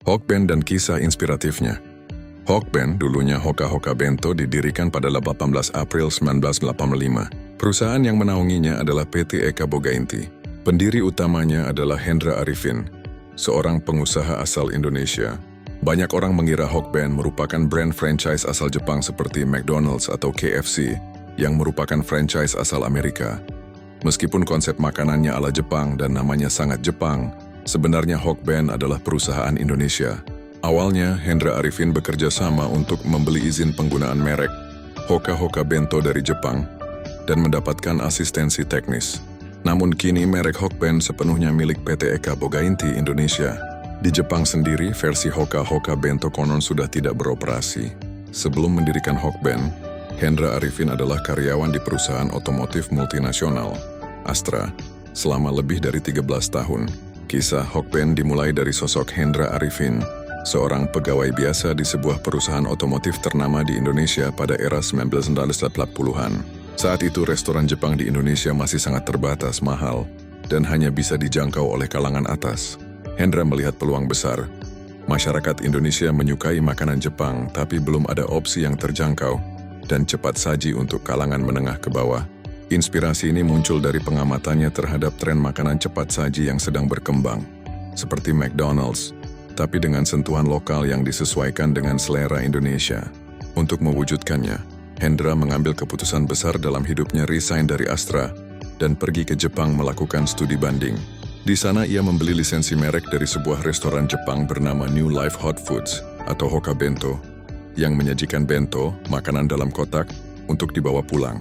Hokben dan kisah inspiratifnya. Hokben, dulunya Hoka Hoka Bento, didirikan pada 18 April 1985. Perusahaan yang menaunginya adalah PT Eka Boga Inti. Pendiri utamanya adalah Hendra Arifin, seorang pengusaha asal Indonesia. Banyak orang mengira Hokben merupakan brand franchise asal Jepang seperti McDonald's atau KFC, yang merupakan franchise asal Amerika. Meskipun konsep makanannya ala Jepang dan namanya sangat Jepang, sebenarnya Hokben adalah perusahaan Indonesia. Awalnya, Hendra Arifin bekerja sama untuk membeli izin penggunaan merek Hoka Hoka Bento dari Jepang dan mendapatkan asistensi teknis. Namun kini merek Hokben sepenuhnya milik PT Eka Boga Inti Indonesia. Di Jepang sendiri, versi Hoka Hoka Bento konon sudah tidak beroperasi. Sebelum mendirikan Hokben, Hendra Arifin adalah karyawan di perusahaan otomotif multinasional, Astra, selama lebih dari 13 tahun. Kisah Hokben dimulai dari sosok Hendra Arifin, seorang pegawai biasa di sebuah perusahaan otomotif ternama di Indonesia pada era 1980-an. Saat itu restoran Jepang di Indonesia masih sangat terbatas, mahal, dan hanya bisa dijangkau oleh kalangan atas. Hendra melihat peluang besar. Masyarakat Indonesia menyukai makanan Jepang, tapi belum ada opsi yang terjangkau dan cepat saji untuk kalangan menengah ke bawah. Inspirasi ini muncul dari pengamatannya terhadap tren makanan cepat saji yang sedang berkembang, seperti McDonald's, tapi dengan sentuhan lokal yang disesuaikan dengan selera Indonesia. Untuk mewujudkannya, Hendra mengambil keputusan besar dalam hidupnya, resign dari Astra dan pergi ke Jepang melakukan studi banding. Di sana ia membeli lisensi merek dari sebuah restoran Jepang bernama New Life Hot Foods atau Hoka Bento, yang menyajikan bento, makanan dalam kotak, untuk dibawa pulang.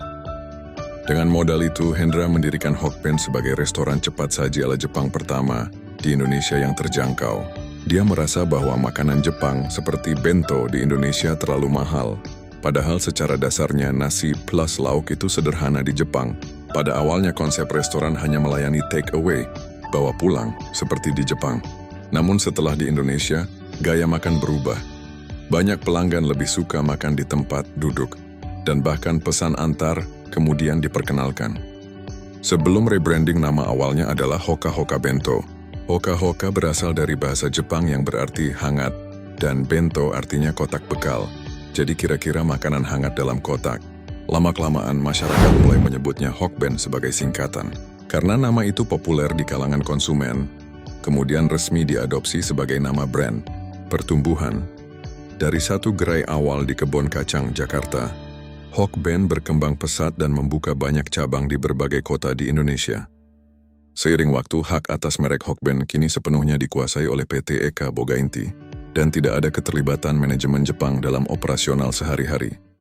Dengan modal itu, Hendra mendirikan Hokben sebagai restoran cepat saji ala Jepang pertama di Indonesia yang terjangkau. Dia merasa bahwa makanan Jepang seperti bento di Indonesia terlalu mahal. Padahal secara dasarnya nasi plus lauk itu sederhana di Jepang. Pada awalnya konsep restoran hanya melayani take away, bawa pulang, seperti di Jepang. Namun setelah di Indonesia, gaya makan berubah. Banyak pelanggan lebih suka makan di tempat duduk, dan bahkan pesan antar kemudian diperkenalkan. Sebelum rebranding, nama awalnya adalah Hoka Hoka Bento. Hoka Hoka berasal dari bahasa Jepang yang berarti hangat, dan bento artinya kotak bekal. Jadi kira-kira makanan hangat dalam kotak. Lama-kelamaan masyarakat mulai menyebutnya Hokben sebagai singkatan. Karena nama itu populer di kalangan konsumen, kemudian resmi diadopsi sebagai nama brand. Pertumbuhan. Dari satu gerai awal di Kebon Kacang, Jakarta, Hokben berkembang pesat dan membuka banyak cabang di berbagai kota di Indonesia. Seiring waktu, hak atas merek Hokben kini sepenuhnya dikuasai oleh PT Eka Boga Inti, dan tidak ada keterlibatan manajemen Jepang dalam operasional sehari-hari.